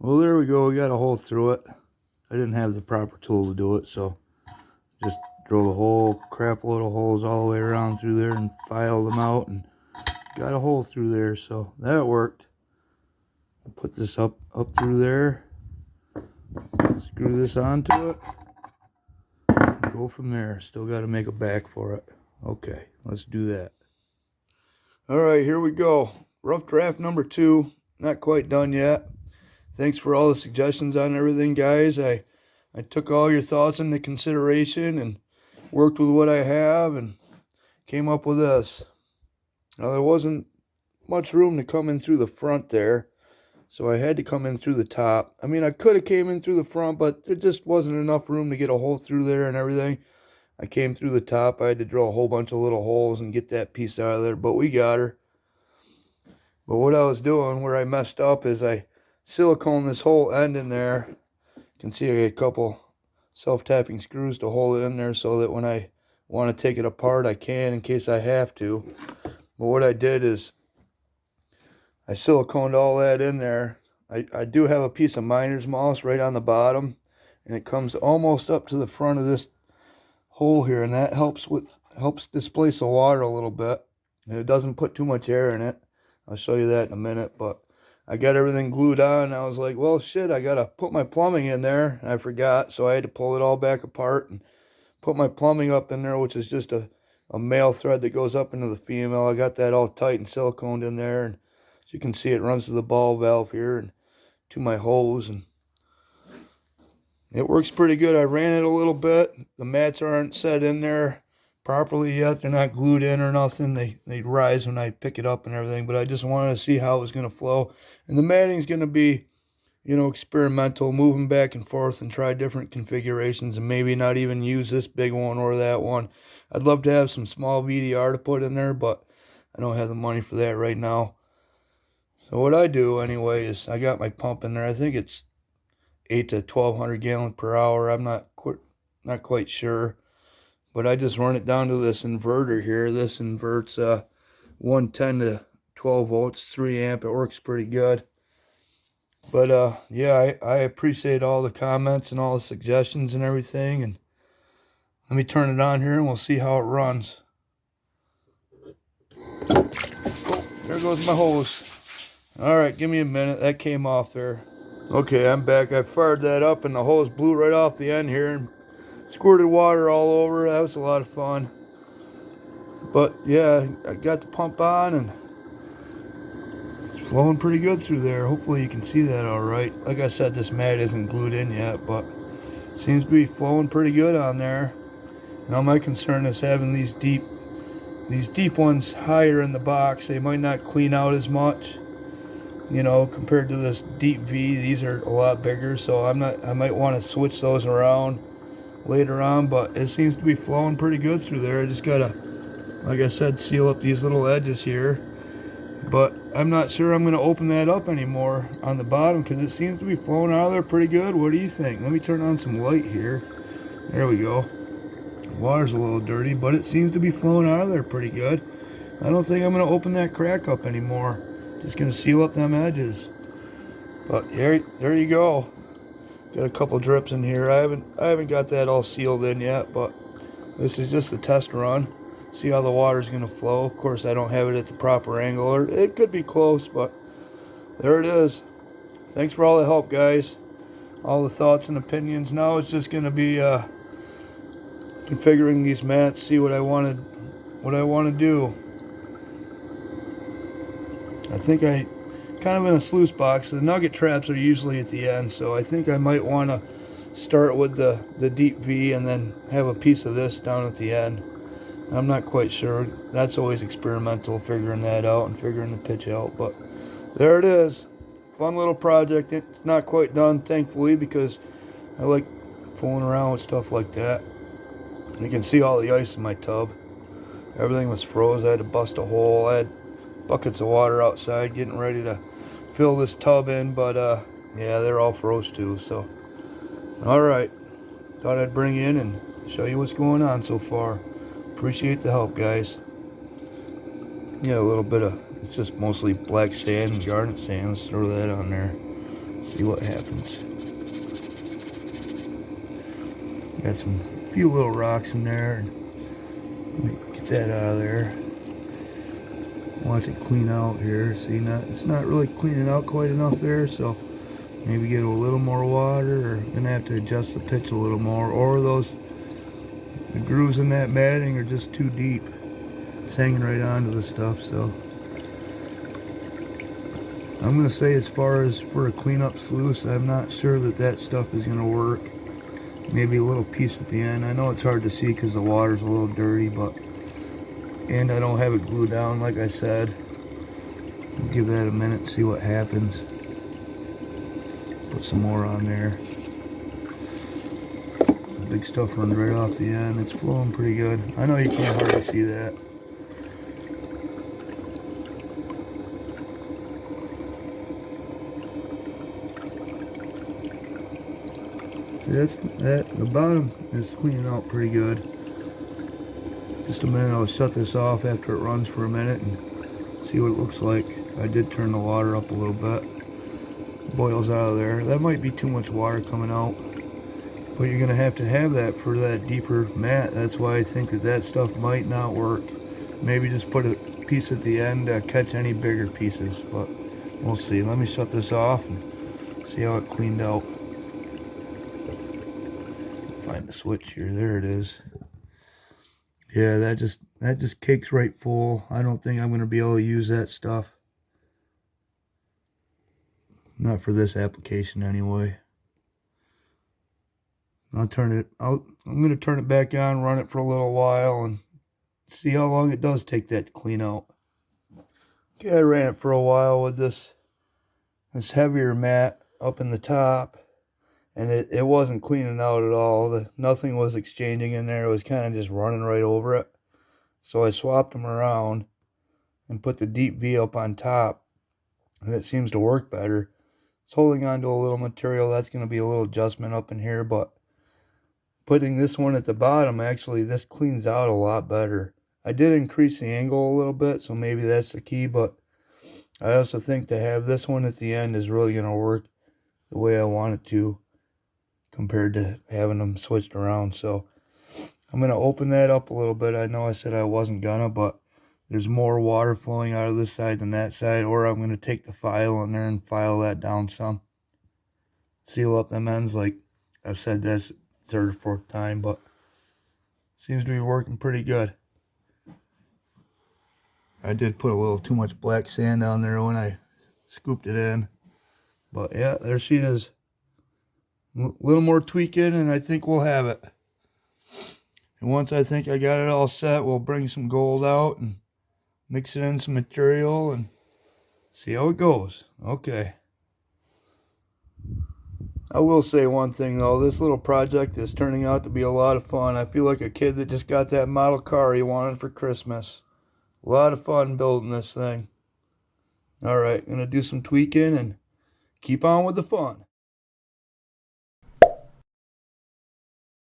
Well, there we go. We got a hole through it. I didn't have the proper tool to do it, so just drilled a whole crap load of holes all the way around through there and filed them out and got a hole through there, so that worked. I'll put this up through there, screw this onto it, and go from there. Still got to make a back for it. Okay, let's do that. All right, here we go. Rough draft number 2. Not quite done yet. Thanks for all the suggestions on everything, guys. I took all your thoughts into consideration and worked with what I have and came up with this. Now, there wasn't much room to come in through the front there, so I had to come in through the top. I mean, I could have came in through the front, but there just wasn't enough room to get a hole through there and everything. I came through the top. I had to drill a whole bunch of little holes and get that piece out of there, but we got her. But what I was doing, where I messed up, is I silicone this whole end in there. You can see I got a couple self-tapping screws to hold it in there so that when I want to take it apart, I can in case I have to. But what I did is I siliconed all that in there. I do have a piece of miner's moss right on the bottom, and it comes almost up to the front of this hole here, and that helps displace the water a little bit, and it doesn't put too much air in it. I'll show you that in a minute, but I got everything glued on. I was like, well, shit, I got to put my plumbing in there. And I forgot, so I had to pull it all back apart and put my plumbing up in there, which is just a male thread that goes up into the female. I got that all tight and siliconed in there. And as you can see, it runs to the ball valve here and to my hose. And it works pretty good. I ran it a little bit. The mats aren't set in there properly yet. They're not glued in or nothing. They rise when I pick it up and everything, but I just wanted to see how it was going to flow. And the matting's going to be, you know, experimental, moving back and forth and try different configurations and maybe not even use this big one or that one. I'd love to have some small VDR to put in there, but I don't have the money for that right now. So what I do anyway is I got my pump in there. I think it's 8 to 1200 gallons per hour. I'm not quite sure. But I just run it down to this inverter here. This inverts 110 to 12 volts, 3 amp. It works pretty good. But yeah, I appreciate all the comments and all the suggestions and everything. And let me turn it on here and we'll see how it runs. Oh, there goes my hose. All right, give me a minute. That came off there. Okay, I'm back. I fired that up and the hose blew right off the end here and squirted water all over. That was a lot of fun. But yeah, I got the pump on and it's flowing pretty good through there. Hopefully you can see that all right. Like I said, this mat isn't glued in yet, but it seems to be flowing pretty good on there. Now my concern is having these deep ones higher in the box. They might not clean out as much, you know, compared to this deep V. These are a lot bigger, so I might want to switch those around later on, but it seems to be flowing pretty good through there. I just gotta, like I said, seal up these little edges here, but I'm not sure I'm gonna open that up anymore on the bottom because it seems to be flowing out of there pretty good. What do you think? Let me turn on some light here. There we go. The water's a little dirty, but it seems to be flowing out of there pretty good. I don't think I'm gonna open that crack up anymore. Just gonna seal up them edges. But there you go. Got a couple drips in here. I haven't got that all sealed in yet, but this is just a test run. See how the water's gonna flow. Of course, I don't have it at the proper angle, or it could be close, but there it is. Thanks for all the help, guys. All the thoughts and opinions. Now it's just gonna be configuring these mats, see what I want to do. I think I kind of in a sluice box. The nugget traps are usually at the end, so I think I might want to start with the deep V and then have a piece of this down at the end. I'm not quite sure. That's always experimental, figuring that out and figuring the pitch out, but there it is. Fun little project. It's not quite done, thankfully, because I like fooling around with stuff like that. You can see all the ice in my tub. Everything was froze. I had to bust a hole. I had buckets of water outside getting ready to fill this tub in, but yeah, they're all froze too. So all right, thought I'd bring you in and show you what's going on so far. Appreciate the help, guys. Yeah, a little bit of, it's just mostly black sand and garnet sand. Let's throw that on there. See what happens. Got some few little rocks in there. Let me get that out of there. Watch it clean out here. See, it's not really cleaning out quite enough there, so maybe get a little more water, or gonna have to adjust the pitch a little more, or the grooves in that matting are just too deep. It's hanging right onto the stuff, so I'm gonna say, as far as for a cleanup sluice, I'm not sure that stuff is gonna work. Maybe a little piece at the end. I know it's hard to see because the water's a little dirty, and I don't have it glued down like I said. I'll give that a minute and see what happens. Put some more on there. The big stuff runs right off the end. It's flowing pretty good. I know you can't hardly see that. See, the bottom is cleaning out pretty good. Just a minute, I'll shut this off after it runs for a minute and see what it looks like. I did turn the water up a little bit. Boils out of there. That might be too much water coming out, but you're gonna have that for that deeper mat. That's why I think that stuff might not work. Maybe just put a piece at the end to catch any bigger pieces, but we'll see. Let me shut this off and see how it cleaned out. Find the switch here. There it is. Yeah, that just cakes right full. I don't think I'm going to be able to use that stuff. Not for this application anyway. I'm going to turn it back on, run it for a little while, and see how long it does take that to clean out. Okay, I ran it for a while with this heavier mat up in the top, and it wasn't cleaning out at all. Nothing was exchanging in there. It was kind of just running right over it. So I swapped them around and put the deep V up on top, and it seems to work better. It's holding on to a little material. That's going to be a little adjustment up in here, but putting this one at the bottom, actually, this cleans out a lot better. I did increase the angle a little bit, so maybe that's the key, but I also think to have this one at the end is really going to work the way I want it to, compared to having them switched around. So I'm going to open that up a little bit. I know I said I wasn't gonna, but there's more water flowing out of this side than that side, or I'm going to take the file in there and file that down some. Seal up them ends, like I've said this third or fourth time, but seems to be working pretty good. I did put a little too much black sand down there when I scooped it in. But yeah, there she is. A little more tweaking and I think we'll have it. And once I think I got it all set, we'll bring some gold out and mix it in some material and see how it goes. Okay. I will say one thing though, this little project is turning out to be a lot of fun. I feel like a kid that just got that model car he wanted for Christmas. A lot of fun building this thing. Alright, gonna do some tweaking and keep on with the fun.